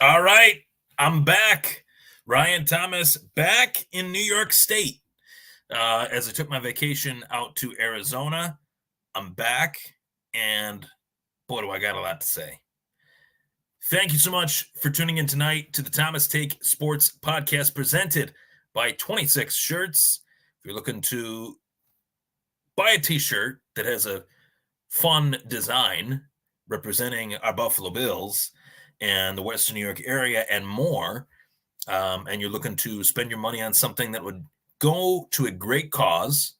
All right, I'm back. Ryan Thomas back in New York State. As I took my vacation out to Arizona, I'm back, and boy, do I got a lot to say. Thank you so much for tuning in tonight to the Thomas Take Sports Podcast presented by 26 Shirts. If you're looking to buy a t-shirt that has a fun design representing our Buffalo Bills and the Western New York area and more, and you're looking to spend your money on something that would go to a great cause,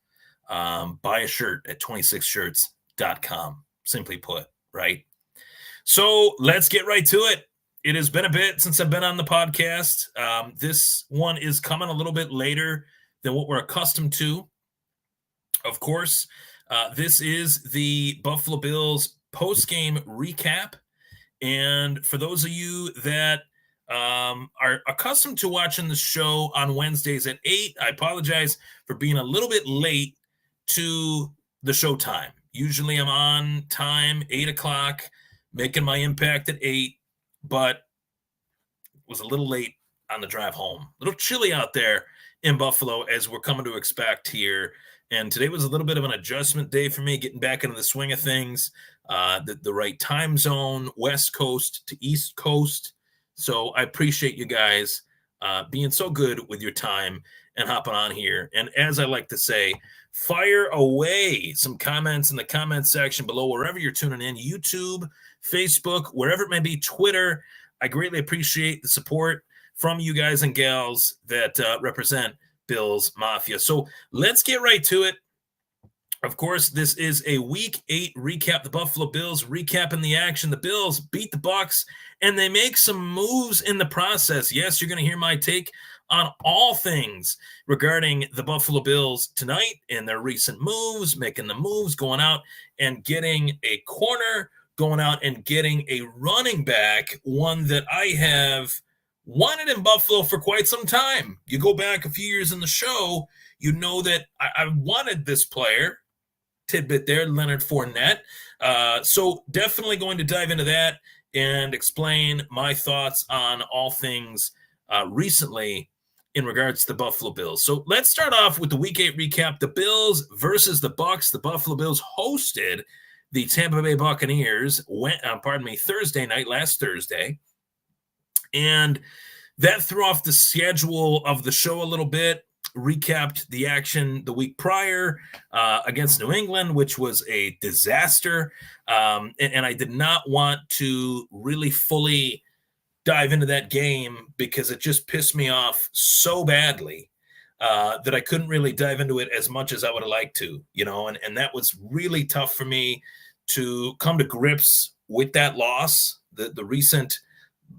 buy a shirt at 26shirts.com, simply put, right? So let's get right to it. It has been a bit since I've been on the podcast. This one is coming a little bit later than what we're accustomed to. Of course, this is the Buffalo Bills post-game recap. And for those of you that are accustomed to watching the show on Wednesdays at 8, I apologize for being a little bit late to the show time. Usually I'm on time, 8 o'clock, making my impact at 8, but was a little late on the drive home. A little chilly out there in Buffalo, as we're coming to expect here. And today was a little bit of an adjustment day for me, getting back into the swing of things, the right time zone, West Coast to East Coast. So I appreciate you guys being so good with your time and hopping on here. And as I like to say, fire away some comments in the comment section below, wherever you're tuning in, YouTube, Facebook, wherever it may be, Twitter. I greatly appreciate the support from you guys and gals that represent Bills Mafia. So let's get right to it. Of course, this is a Week 8 recap. The Buffalo Bills recapping the action. The Bills beat the Bucs, and they make some moves in the process. Yes, you're going to hear my take on all things regarding the Buffalo Bills tonight and their recent moves, making the moves, going out and getting a corner, going out and getting a running back, one that I have wanted in Buffalo for quite some time. You go back a few years in the show, you know that I wanted this player. Tidbit there, Leonard Fournette. So definitely going to dive into that and explain my thoughts on all things recently in regards to the Buffalo Bills. So let's start off with the Week 8 recap. The Bills versus the Bucs. The Buffalo Bills hosted the Tampa Bay Buccaneers Thursday night, last Thursday. And that threw off the schedule of the show a little bit, recapped the action the week prior against New England, which was a disaster. And I did not want to really fully dive into that game because it just pissed me off so badly that I couldn't really dive into it as much as I would have liked to, and that was really tough for me to come to grips with that loss, the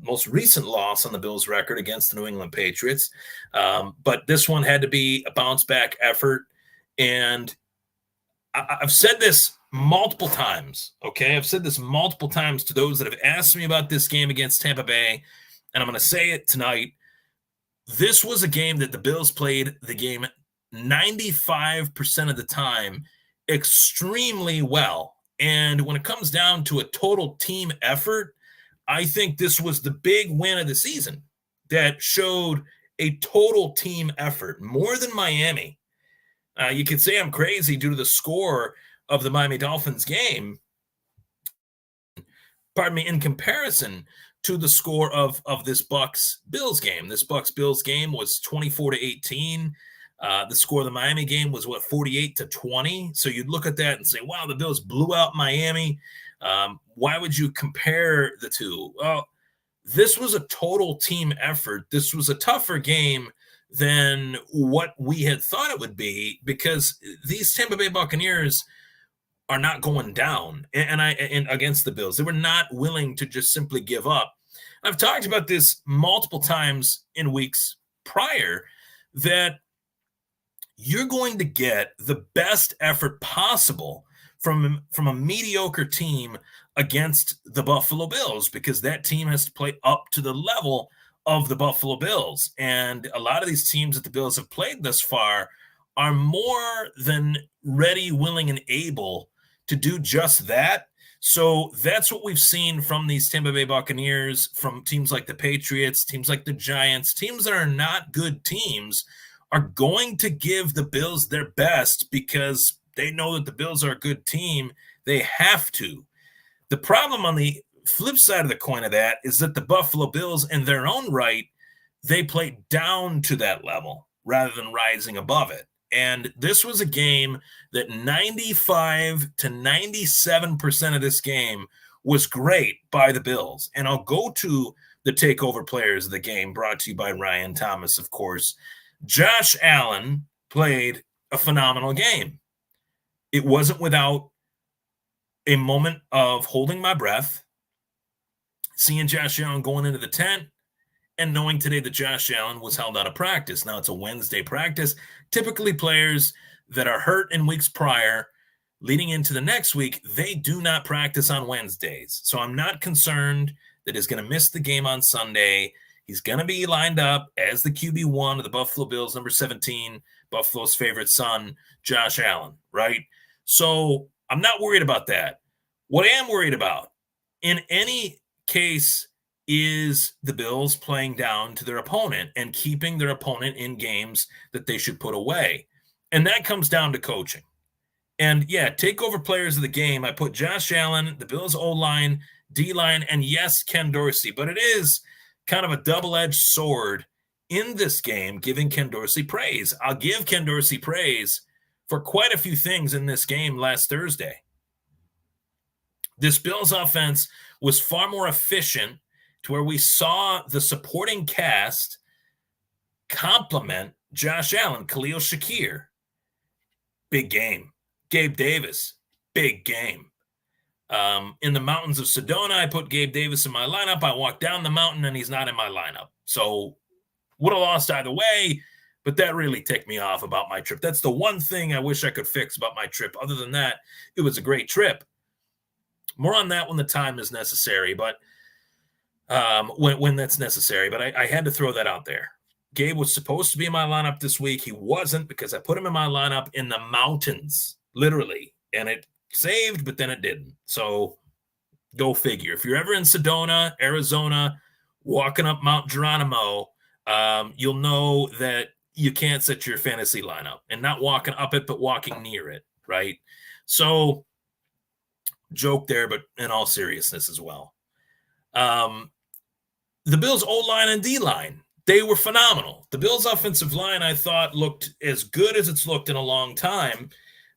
most recent loss on the Bills record against the New England Patriots. But this one had to be a bounce back effort. And I've said this multiple times, okay? I've said this multiple times to those that have asked me about this game against Tampa Bay, and I'm going to say it tonight. This was a game that the Bills played the game 95% of the time extremely well. And when it comes down to a total team effort, I think this was the big win of the season that showed a total team effort, more than Miami. You could say I'm crazy due to the score of the Miami Dolphins game, in comparison to the score of this Bucs-Bills game. This Bucs-Bills game was 24-18. The score of the Miami game was, 48-20? So you'd look at that and say, wow, the Bills blew out Miami. Why would you compare the two? Well, this was a total team effort. This was a tougher game than what we had thought it would be because these Tampa Bay Buccaneers are not going down and against the Bills. They were not willing to just simply give up. I've talked about this multiple times in weeks prior that you're going to get the best effort possible from a mediocre team against the Buffalo Bills because that team has to play up to the level of the Buffalo Bills. And a lot of these teams that the Bills have played thus far are more than ready, willing, and able to do just that. So that's what we've seen from these Tampa Bay Buccaneers, from teams like the Patriots, teams like the Giants, teams that are not good teams are going to give the Bills their best because they know that the Bills are a good team. They have to. The problem on the flip side of the coin of that is that the Buffalo Bills, in their own right, they play down to that level rather than rising above it. And this was a game that 95 to 97% of this game was great by the Bills. And I'll go to the takeover players of the game, brought to you by Ryan Thomas, of course. Josh Allen played a phenomenal game. It wasn't without a moment of holding my breath, seeing Josh Allen going into the tent, and knowing today that Josh Allen was held out of practice. Now it's a Wednesday practice. Typically, players that are hurt in weeks prior, leading into the next week, they do not practice on Wednesdays. So I'm not concerned that he's going to miss the game on Sunday. He's going to be lined up as the QB1 of the Buffalo Bills, number 17, Buffalo's favorite son, Josh Allen, right? So I'm not worried about that. What I am worried about, in any case, is the Bills playing down to their opponent and keeping their opponent in games that they should put away. And that comes down to coaching. And yeah, takeover players of the game, I put Josh Allen, the Bills O-line, D-line, and yes, Ken Dorsey. But it is kind of a double-edged sword in this game, giving Ken Dorsey praise. I'll give Ken Dorsey praise for quite a few things in this game last Thursday. This Bills offense was far more efficient, to where we saw the supporting cast complement Josh Allen, Khalil Shakir. Big game. Gabe Davis, big game. In the mountains of Sedona, I put Gabe Davis in my lineup. I walked down the mountain, and he's not in my lineup. So would have lost either way, but that really ticked me off about my trip. That's the one thing I wish I could fix about my trip. Other than that, it was a great trip. More on that when the time is necessary, but when that's necessary. But I had to throw that out there. Gabe was supposed to be in my lineup this week. He wasn't, because I put him in my lineup in the mountains, literally. And it saved, but then it didn't. So go figure. If you're ever in Sedona, Arizona, walking up Mount Geronimo, you'll know that you can't set your fantasy lineup. And not walking up it, but walking near it, right? So joke there, but in all seriousness as well. The Bills' O-line and D-line, they were phenomenal. The Bills' offensive line, I thought, looked as good as it's looked in a long time.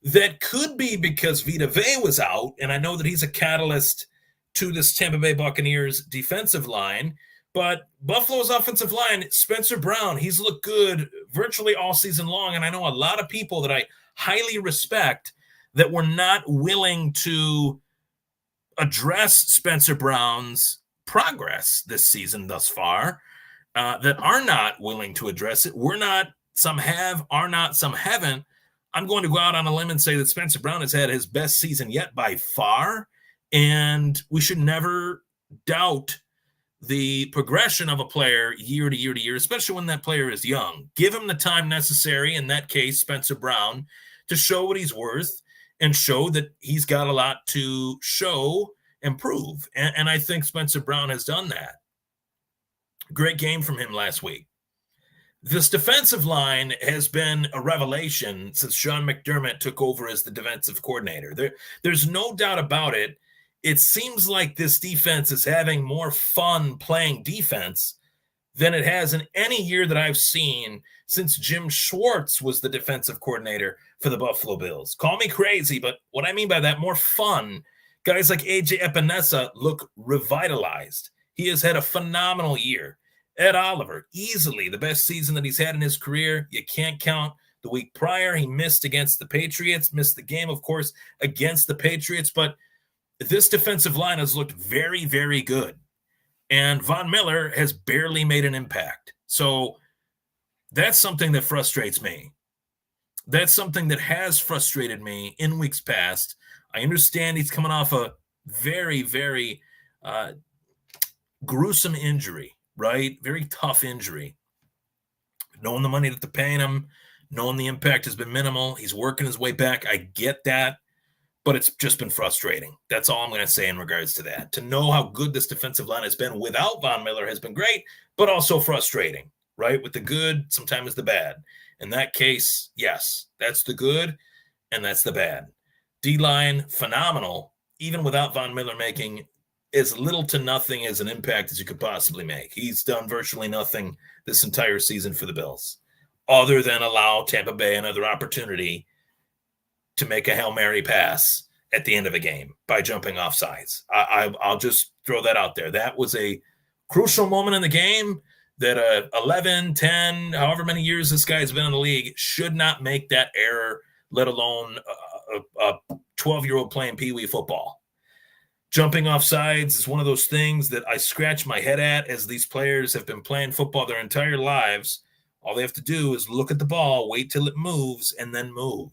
That could be because Vita Vea was out, and I know that he's a catalyst to this Tampa Bay Buccaneers defensive line. But Buffalo's offensive line, Spencer Brown, he's looked good virtually all season long, and I know a lot of people that I highly respect that were not willing to address Spencer Brown's progress this season thus far, that are not willing to address it. We're not, some have, are not, some haven't. I'm going to go out on a limb and say that Spencer Brown has had his best season yet by far, and we should never doubt the progression of a player year to year to year, especially when that player is young. Give him the time necessary, in that case, Spencer Brown, to show what he's worth and show that he's got a lot to show and prove. And I think Spencer Brown has done that. Great game from him last week. This defensive line has been a revelation since Sean McDermott took over as the defensive coordinator. There's no doubt about it. It seems like this defense is having more fun playing defense than it has in any year that I've seen since Jim Schwartz was the defensive coordinator for the Buffalo Bills. Call me crazy, but what I mean by that, more fun. Guys like AJ Epinesa look revitalized. He has had a phenomenal year. Ed Oliver, easily the best season that he's had in his career. You can't count the week prior. He missed against the Patriots, missed the game, of course, against the Patriots. But this defensive line has looked very, very good. And Von Miller has barely made an impact. So that's something that frustrates me. That's something that has frustrated me in weeks past. I understand he's coming off a very, very gruesome injury, right? Very tough injury. Knowing the money that they're paying him, knowing the impact has been minimal, he's working his way back. I get that. but it's just been frustrating. That's all I'm going to say in regards to that. To know how good this defensive line has been without Von Miller has been great, but also frustrating, right? With the good, sometimes the bad. In that case, yes, that's the good, and that's the bad. D-line, phenomenal, even without Von Miller making as little to nothing as an impact as you could possibly make. He's done virtually nothing this entire season for the Bills, other than allow Tampa Bay another opportunity to make a Hail Mary pass at the end of a game by jumping off sides. I'll just throw that out there. That was a crucial moment in the game that 11, 10, however many years this guy's been in the league should not make that error, let alone a 12-year-old playing peewee football. Jumping off sides is one of those things that I scratch my head at, as these players have been playing football their entire lives. All they have to do is look at the ball, wait till it moves, and then move,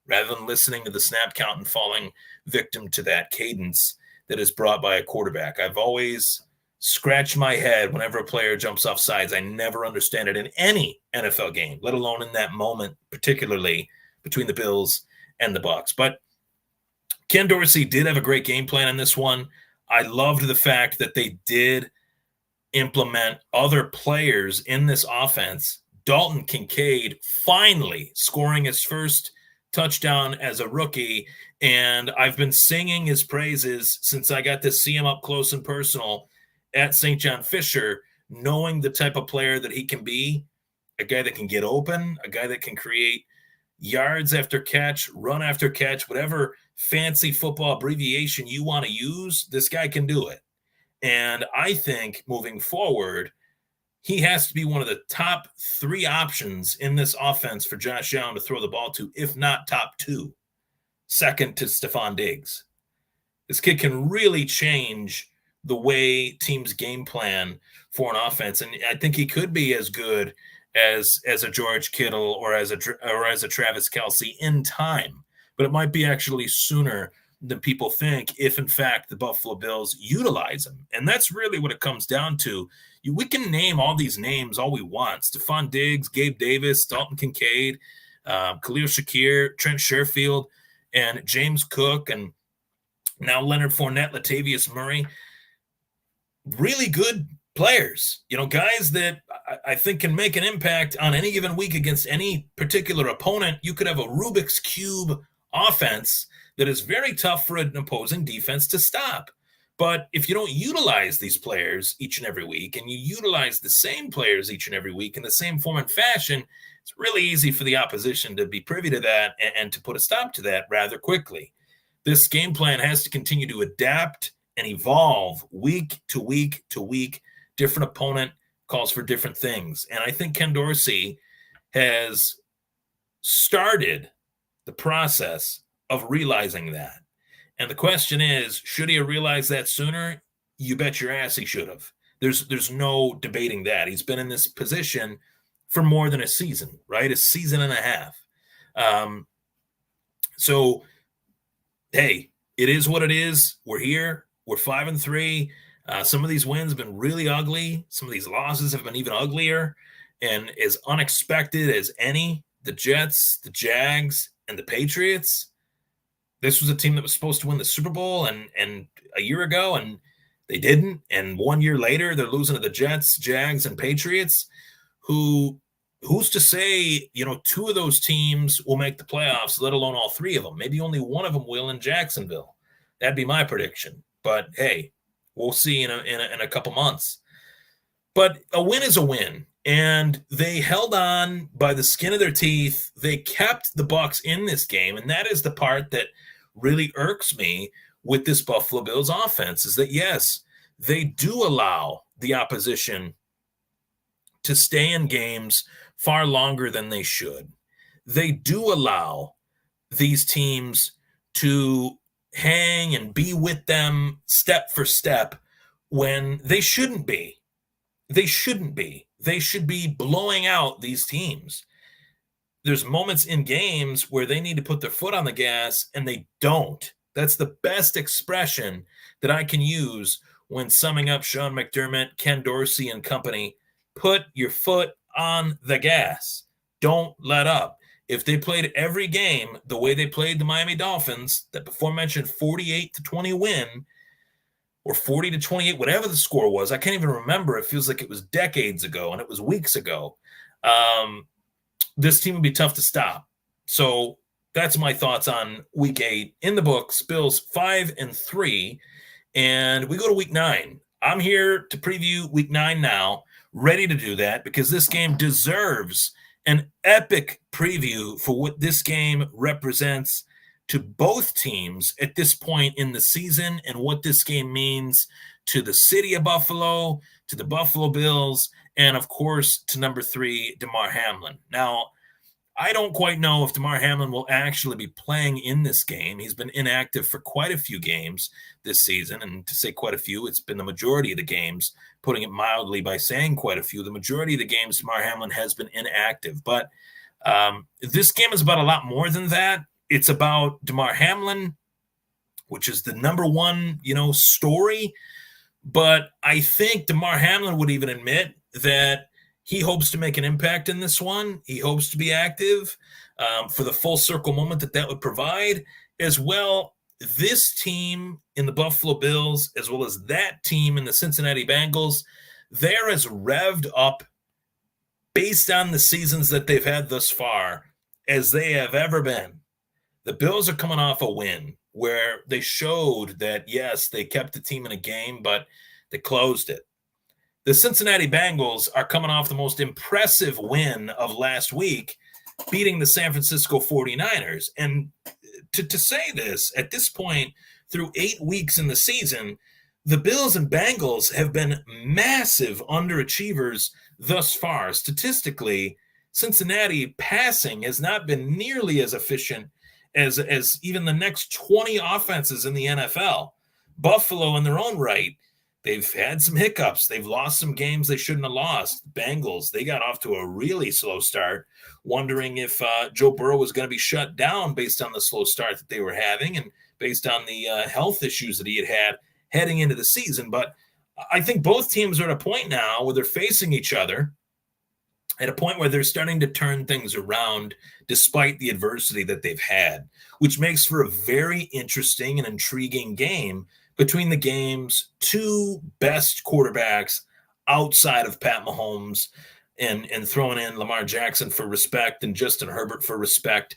rather than listening to the snap count and falling victim to that cadence that is brought by a quarterback. I've always scratched my head whenever a player jumps off sides. I never understand it in any NFL game, let alone in that moment, particularly between the Bills and the Bucs. But Ken Dorsey did have a great game plan in this one. I loved the fact that they did implement other players in this offense. Dalton Kincaid finally scoring his first touchdown as a rookie, and I've been singing his praises since I got to see him up close and personal at St. John Fisher, knowing the type of player that he can be, a guy that can get open, a guy that can create yards after catch, run after catch, whatever fancy football abbreviation you want to use, this guy can do it. And I think moving forward, he has to be one of the top 3 options in this offense for Josh Allen to throw the ball to, if not top 2, second to Stephon Diggs. This kid can really change the way teams game plan for an offense, and I think he could be as good as a George Kittle or as a Travis Kelce in time, but it might be actually sooner than people think if, in fact, the Buffalo Bills utilize him. And that's really what it comes down to. We can name all these names all we want: Stephon Diggs, Gabe Davis, Dalton Kincaid, Khalil Shakir, Trent Sherfield, and James Cook, and now Leonard Fournette, Latavius Murray. Really good players, guys that I think can make an impact on any given week against any particular opponent. You could have a Rubik's Cube offense that is very tough for an opposing defense to stop. But if you don't utilize these players each and every week, and you utilize the same players each and every week in the same form and fashion, it's really easy for the opposition to be privy to that and to put a stop to that rather quickly. This game plan has to continue to adapt and evolve week to week to week. Different opponent calls for different things. And I think Ken Dorsey has started the process of realizing that. And the question is, should he have realized that sooner? You bet your ass he should have. There's no debating that. He's been in this position for more than a season, right? A season and a half. So, hey, it is what it is. We're here. We're 5-3. Some of these wins have been really ugly. Some of these losses have been even uglier. And as unexpected as any, the Jets, the Jags, and the Patriots, this was a team that was supposed to win the Super Bowl and a year ago, and they didn't. And 1 year later, they're losing to the Jets, Jags, and Patriots, who's to say, 2 of those teams will make the playoffs, let alone all 3 of them. Maybe only one of them will in Jacksonville. That'd be my prediction. But, hey, we'll see in a couple months. But a win is a win. And they held on by the skin of their teeth. They kept the Bucs in this game, and that is the part that really irks me with this Buffalo Bills offense, is that, yes, they do allow the opposition to stay in games far longer than they should. They do allow these teams to hang and be with them step for step when they shouldn't be. They shouldn't be. They should be blowing out these teams. There's moments in games where they need to put their foot on the gas, and they don't. That's the best expression that I can use when summing up Sean McDermott, Ken Dorsey, and company. Put your foot on the gas. Don't let up. if they played every game the way they played the Miami Dolphins, that before mentioned 48-20 win, or 40-28, whatever the score was, I can't even remember. It feels like it was decades ago and it was weeks ago. This team would be tough to stop. So that's my thoughts on week 8 in the books. Bills 5-3, and we go to week 9. I'm here to preview week 9 now, ready to do that because this game deserves an epic preview for what this game represents to both teams at this point in the season and what this game means to the city of Buffalo, to the Buffalo Bills, and of course to number 3, Damar Hamlin. Now, I don't quite know if Damar Hamlin will actually be playing in this game. He's been inactive for quite a few games this season, and to say quite a few, it's been the majority of the games, putting it mildly by saying quite a few. The majority of the games, Damar Hamlin has been inactive, but this game is about a lot more than that. It's about Damar Hamlin, which is the number one, story, but I think Damar Hamlin would even admit that he hopes to make an impact in this one. He hopes to be active for the full circle moment that would provide. As well, this team in the Buffalo Bills, as well as that team in the Cincinnati Bengals, they're as revved up based on the seasons that they've had thus far as they have ever been. The Bills are coming off a win where they showed that, yes, they kept the team in a game, but they closed it. The Cincinnati Bengals are coming off the most impressive win of last week, beating the San Francisco 49ers. And to say this, at this point, through 8 weeks in the season, the Bills and Bengals have been massive underachievers thus far. Statistically, Cincinnati passing has not been nearly as efficient as even the next 20 offenses in the NFL. Buffalo, in their own right, they've had some hiccups. They've lost some games they shouldn't have lost. Bengals, they got off to a really slow start, wondering if Joe Burrow was going to be shut down based on the slow start that they were having and based on the health issues that he had heading into the season. But I think both teams are at a point now where they're facing each other at a point where they're starting to turn things around despite the adversity that they've had, which makes for a very interesting and intriguing game between the game's two best quarterbacks outside of Pat Mahomes and throwing in Lamar Jackson for respect and Justin Herbert for respect.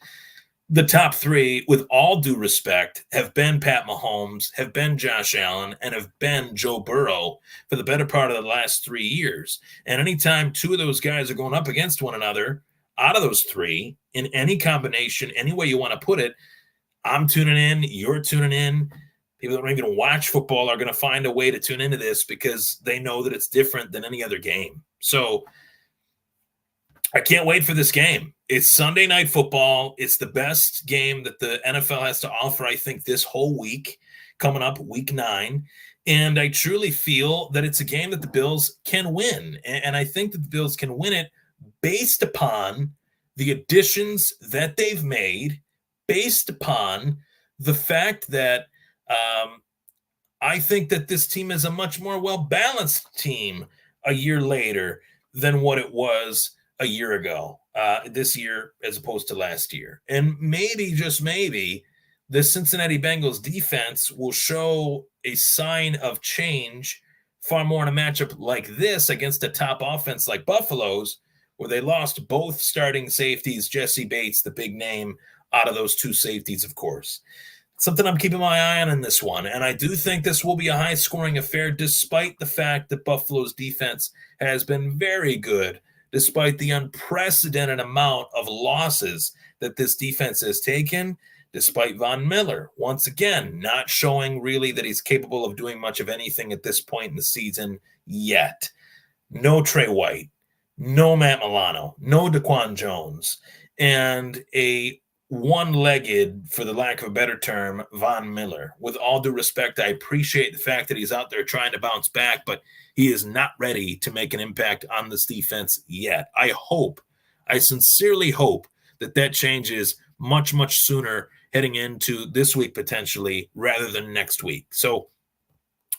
The top three, with all due respect, have been Pat Mahomes, have been Josh Allen, and have been Joe Burrow for the better part of the last 3 years. And anytime two of those guys are going up against one another, out of those three, in any combination, any way you want to put it, I'm tuning in, you're tuning in. People that don't even watch football are going to find a way to tune into this because they know that it's different than any other game. So I can't wait for this game. It's Sunday Night Football. It's the best game that the NFL has to offer, I think, this whole week, coming up week 9. And I truly feel that it's a game that the Bills can win. And I think that the Bills can win it based upon the additions that they've made, based upon the fact that I think that this team is a much more well-balanced team a year later than what it was a year ago, this year as opposed to last year. And maybe, just maybe, the Cincinnati Bengals defense will show a sign of change far more in a matchup like this against a top offense like Buffalo's, where they lost both starting safeties, Jesse Bates, the big name, out of those two safeties, of course. Something I'm keeping my eye on in this one. And I do think this will be a high-scoring affair, despite the fact that Buffalo's defense has been very good, despite the unprecedented amount of losses that this defense has taken, despite Von Miller, once again, not showing really that he's capable of doing much of anything at this point in the season yet. No Trey White, no Matt Milano, no Daquan Jones, and a one-legged, for the lack of a better term, Von Miller. With all due respect, I appreciate the fact that he's out there trying to bounce back, but he is not ready to make an impact on this defense yet. I sincerely hope that changes much, much sooner heading into this week potentially rather than next week. So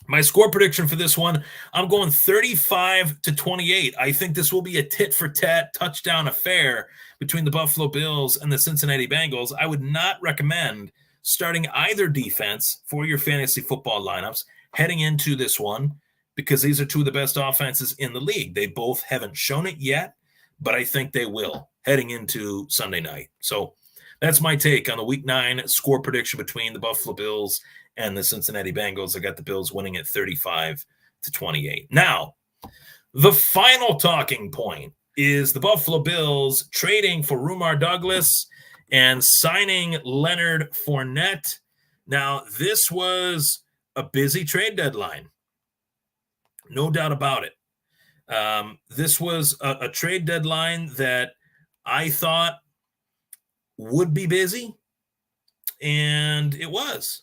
My score prediction for this one, I'm going 35-28. I think this will be a tit-for-tat touchdown affair between the Buffalo Bills and the Cincinnati Bengals. I would not recommend starting either defense for your fantasy football lineups heading into this one because these are two of the best offenses in the league. They both haven't shown it yet, but I think they will heading into Sunday night. So that's my take on the Week 9 score prediction between the Buffalo Bills and the Cincinnati Bengals. I got the Bills winning at 35-28. Now, the final talking point is the Buffalo Bills trading for Rumar Douglas and signing Leonard Fournette. Now, this was a busy trade deadline. No doubt about it. This was a trade deadline that I thought would be busy, and it was.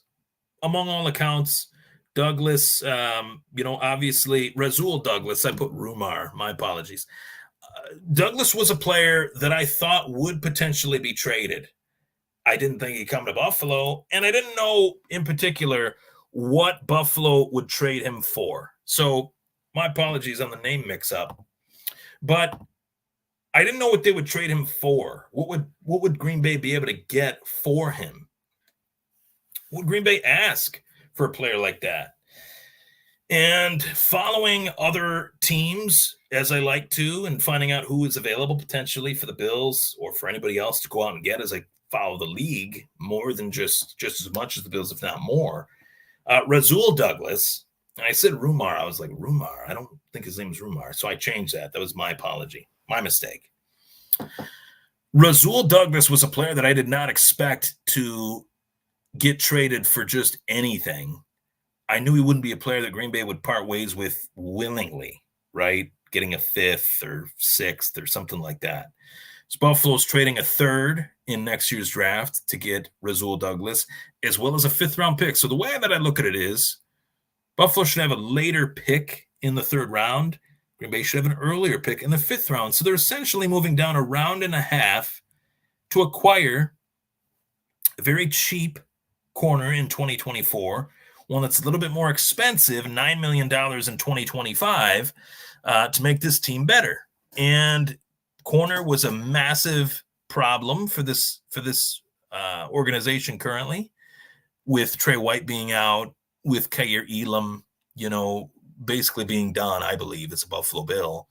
Among all accounts, Douglas, obviously, Rasul Douglas, I put Rumar, my apologies. Douglas was a player that I thought would potentially be traded. I didn't think he'd come to Buffalo, and I didn't know in particular what Buffalo would trade him for. So my apologies on the name mix-up. But I didn't know what they would trade him for. What would Green Bay be able to get for him? Would Green Bay ask for a player like that? And following other teams, as I like to, and finding out who is available potentially for the Bills or for anybody else to go out and get as I follow the league more than just as much as the Bills, if not more. Rasul Douglas, and I said Rumar. I was like, Rumar? I don't think his name is Rumar. So I changed that. That was my apology. My mistake. Rasul Douglas was a player that I did not expect to get traded for just anything. I knew he wouldn't be a player that Green Bay would part ways with willingly, right? Getting a 5th or 6th or something like that. So Buffalo's trading a 3rd in next year's draft to get Rasul Douglas, as well as a 5th-round pick. So the way that I look at it is Buffalo should have a later pick in the 3rd round. Green Bay should have an earlier pick in the 5th round. So they're essentially moving down a round and a half to acquire a very cheap corner in 2024, one that's a little bit more expensive, $9 million in 2025, to make this team better. And corner was a massive problem for this organization currently, with Trey White being out, with Kaiir Elam, basically being done, I believe, as a Buffalo Bill.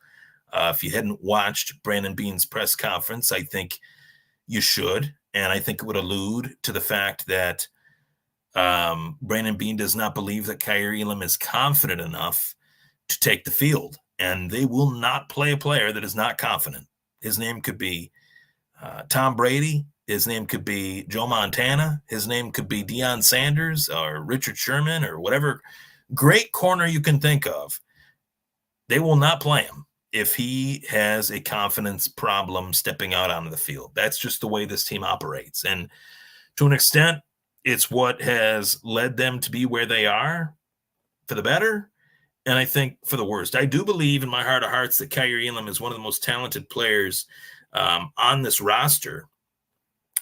If you hadn't watched Brandon Beane's press conference, I think you should. And I think it would allude to the fact that Brandon Beane does not believe that Kaiir Elam is confident enough to take the field. And they will not play a player that is not confident. His name could be Tom Brady. His name could be Joe Montana. His name could be Deion Sanders or Richard Sherman or whatever great corner you can think of. They will not play him if he has a confidence problem stepping out onto the field. That's just the way this team operates. And to an extent, it's what has led them to be where they are, for the better, and I think for the worst. I do believe in my heart of hearts that Kaiir Elam is one of the most talented players on this roster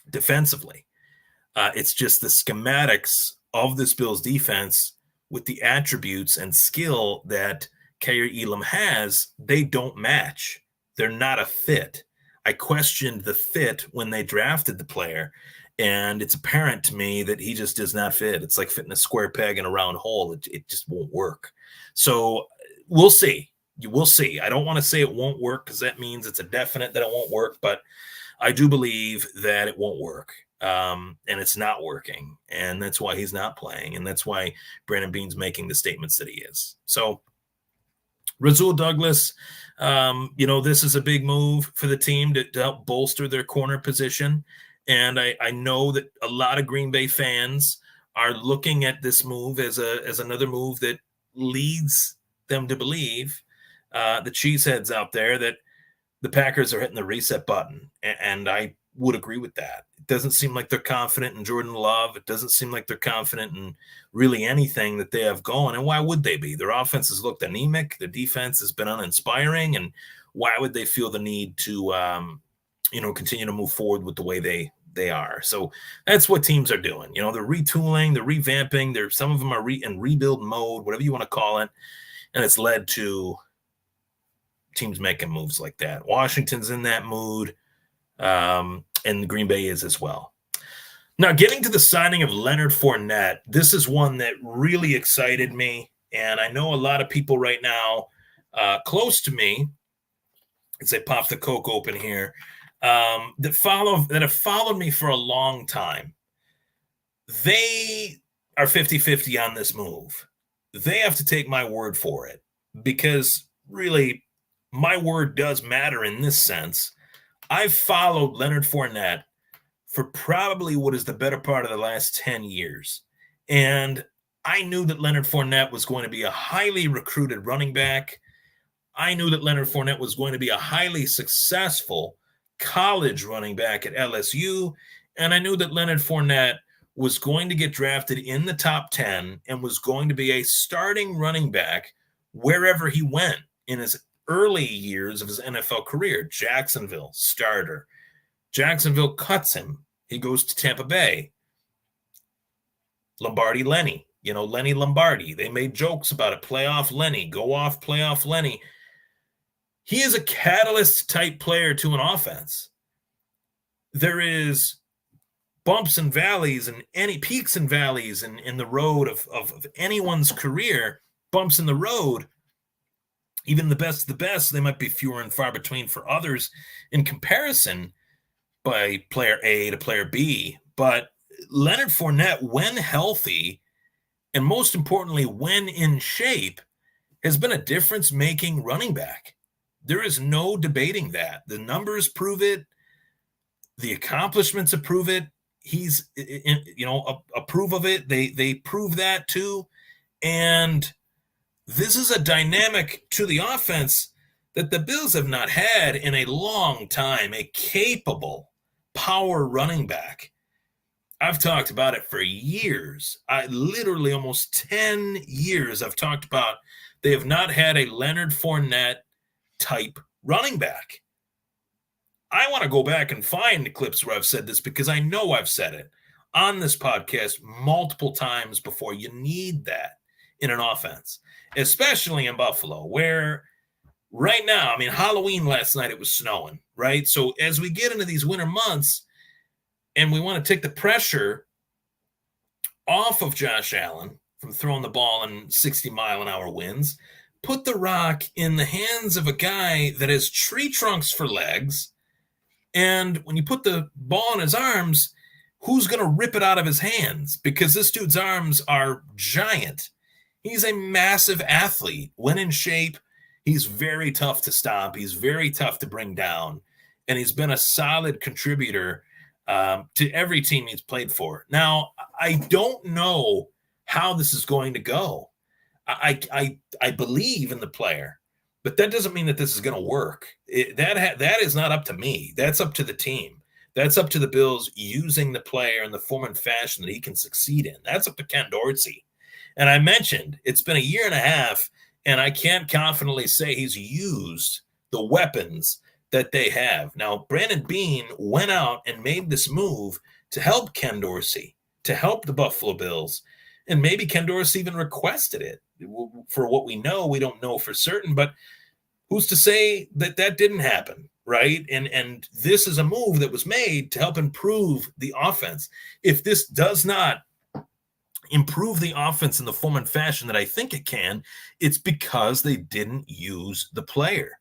defensively. It's just the schematics of this Bills defense with the attributes and skill that Kaiir Elam has, they don't match. They're not a fit. I questioned the fit when they drafted the player, and it's apparent to me that he just does not fit. It's like fitting a square peg in a round hole. It just won't work. So we'll see. You will see. I don't want to say it won't work because that means it's a definite that it won't work, but I do believe that it won't work. And it's not working. And that's why he's not playing. And that's why Brandon Beane's making the statements that he is. So Rasul Douglas, this is a big move for the team to help bolster their corner position. And I know that a lot of Green Bay fans are looking at this move as another move that leads them to believe, the cheeseheads out there, that the Packers are hitting the reset button. And I would agree with that. It doesn't seem like they're confident in Jordan Love. It doesn't seem like they're confident in really anything that they have going. And why would they be? Their offense has looked anemic. The defense has been uninspiring. And why would they feel the need to, continue to move forward with the way they are. So that's what teams are doing. You know, they're retooling, they're revamping. Some of them are in rebuild mode, whatever you want to call it, and it's led to teams making moves like that. Washington's in that mood, and Green Bay is as well. Now, getting to the signing of Leonard Fournette, this is one that really excited me, and I know a lot of people right now close to me, as I pop the Coke open here, that have followed me for a long time. They are 50-50 on this move. They have to take my word for it, because really, my word does matter in this sense. I've followed Leonard Fournette for probably what is the better part of the last 10 years. And I knew that Leonard Fournette was going to be a highly recruited running back. I knew that Leonard Fournette was going to be a highly successful college running back at LSU. And I knew that Leonard Fournette was going to get drafted in the top 10 and was going to be a starting running back wherever he went in his early years of his NFL career. Jacksonville, starter. Jacksonville cuts him. He goes to Tampa Bay. Lombardi Lenny, Lenny Lombardi. They made jokes about it. Playoff Lenny, go off playoff Lenny. He is a catalyst type player to an offense. There is bumps and valleys and any peaks and valleys in the road of anyone's career, bumps in the road. Even the best of the best, they might be fewer and far between for others in comparison by player A to player B. But Leonard Fournette, when healthy, and most importantly, when in shape, has been a difference-making running back. There is no debating that. The numbers prove it. The accomplishments approve it. He's, approve of it. They prove that too. And this is a dynamic to the offense that the Bills have not had in a long time, a capable power running back. I've talked about it for years. Literally almost 10 years I've talked about they have not had a Leonard Fournette type running back. I want to go back and find the clips where I've said this, because I know I've said it on this podcast multiple times before. You need that in an offense, especially in Buffalo, where right now, Halloween last night, it was snowing, right? So as we get into these winter months and we want to take the pressure off of Josh Allen from throwing the ball in 60-mile-an-hour winds, put the rock in the hands of a guy that has tree trunks for legs. And when you put the ball in his arms, who's going to rip it out of his hands? Because this dude's arms are giant. He's a massive athlete. When in shape, he's very tough to stop. He's very tough to bring down. And he's been a solid contributor to every team he's played for. Now, I don't know how this is going to go. I believe in the player, but that doesn't mean that this is going to work. That is not up to me. That's up to the team. That's up to the Bills using the player in the form and fashion that he can succeed in. That's up to Ken Dorsey. And I mentioned it's been a year and a half, and I can't confidently say he's used the weapons that they have. Now, Brandon Beane went out and made this move to help Ken Dorsey, to help the Buffalo Bills. And maybe Ken Dorsey even requested it. For what we know, we don't know for certain, but who's to say that that didn't happen, right? And this is a move that was made to help improve the offense. If this does not improve the offense in the form and fashion that I think it can, it's because they didn't use the player.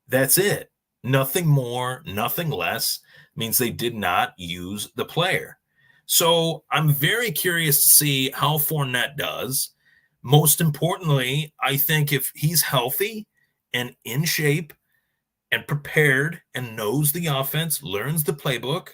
That's it. Nothing more, nothing less. Means they did not use the player. So I'm very curious to see how Fournette does. Most importantly, I think if he's healthy and in shape and prepared and knows the offense, learns the playbook,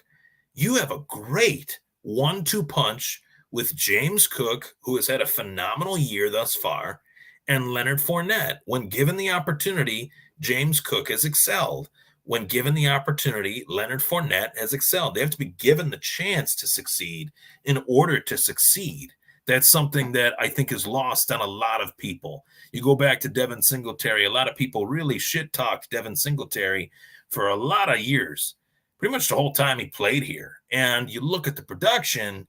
you have a great 1-2 punch with James Cook, who has had a phenomenal year thus far, and Leonard Fournette. When given the opportunity, James Cook has excelled. When given the opportunity, Leonard Fournette has excelled. They have to be given the chance to succeed in order to succeed. That's something that I think is lost on a lot of people. You go back to Devin Singletary, a lot of people really shit-talked Devin Singletary for a lot of years. pretty much the whole time he played here. And you look at the production,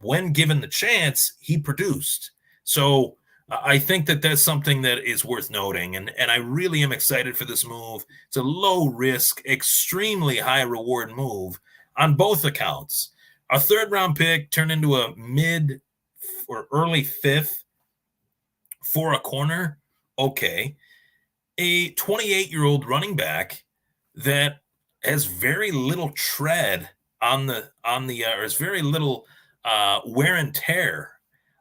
when given the chance, he produced. So I think that that's something that is worth noting. And I really am excited for this move. It's a low risk, extremely high reward move on both accounts. A third round pick turned into a mid or early fifth for a corner. Okay. A 28-year-old running back that has very little tread or has very little wear and tear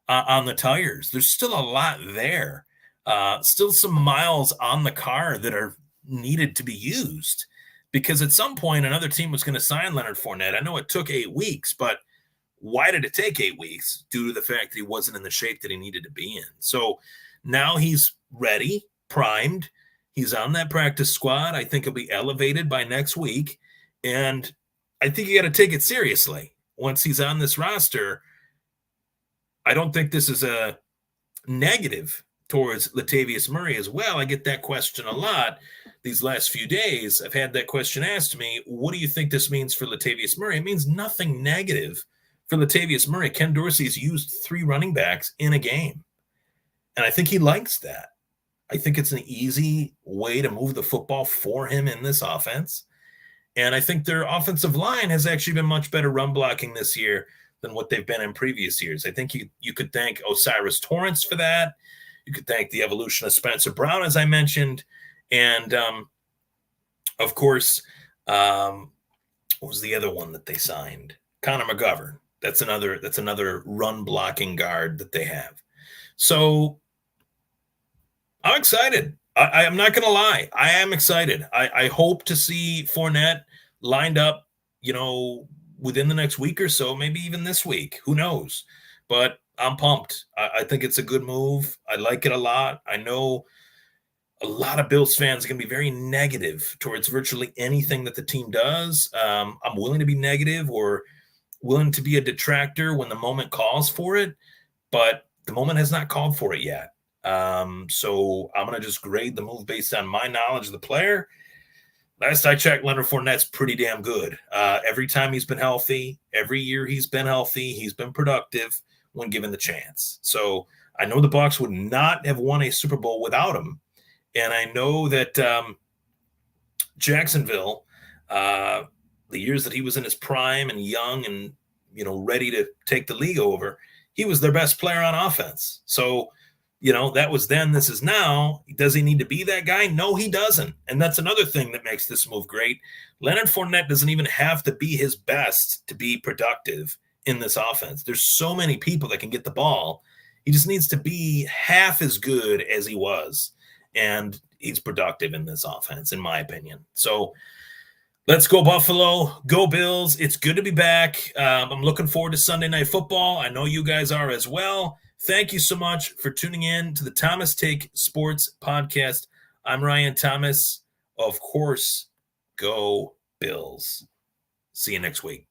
on the tires. There's still a lot there. Still some miles on the car that are needed to be used, because at some point another team was going to sign Leonard Fournette. I know it took 8 weeks, but why did it take 8 weeks? Due to the fact that he wasn't in the shape that he needed to be in. So now he's ready, primed. He's on that practice squad. I think he'll be elevated by next week. And I think you got to take it seriously. Once he's on this roster, I don't think this is a negative towards Latavius Murray as well. I get that question a lot these last few days. I've had that question asked to me. What do you think this means for Latavius Murray? It means nothing negative for Latavius Murray. Ken Dorsey's used 3 running backs in a game, and I think he likes that. I think it's an easy way to move the football for him in this offense. And I think their offensive line has actually been much better run blocking this year than what they've been in previous years. I think you could thank Osiris Torrance for that. You could thank the evolution of Spencer Brown, as I mentioned. And, of course, what was the other one that they signed? Connor McGovern. That's another run blocking guard that they have. So I'm excited. I'm not going to lie. I am excited. I hope to see Fournette lined up, within the next week or so, maybe even this week. Who knows? But I'm pumped. I think it's a good move. I like it a lot. I know a lot of Bills fans are going to be very negative towards virtually anything that the team does. I'm willing to be negative or willing to be a detractor when the moment calls for it, but the moment has not called for it yet. So I'm going to just grade the move based on my knowledge of the player. Last I checked, Leonard Fournette's pretty damn good. Every time he's been healthy, every year he's been healthy, he's been productive when given the chance. So I know the Bucs would not have won a Super Bowl without him. And I know that Jacksonville, the years that he was in his prime and young and, ready to take the league over, he was their best player on offense. So, that was then, this is now. Does he need to be that guy? No, he doesn't. And that's another thing that makes this move great. Leonard Fournette doesn't even have to be his best to be productive in this offense. There's so many people that can get the ball. He just needs to be half as good as he was. And he's productive in this offense, in my opinion. So let's go Buffalo. Go Bills. It's good to be back. I'm looking forward to Sunday Night Football. I know you guys are as well. Thank you so much for tuning in to the Thomas Take Sports Podcast. I'm Ryan Thomas. Of course, go Bills. See you next week.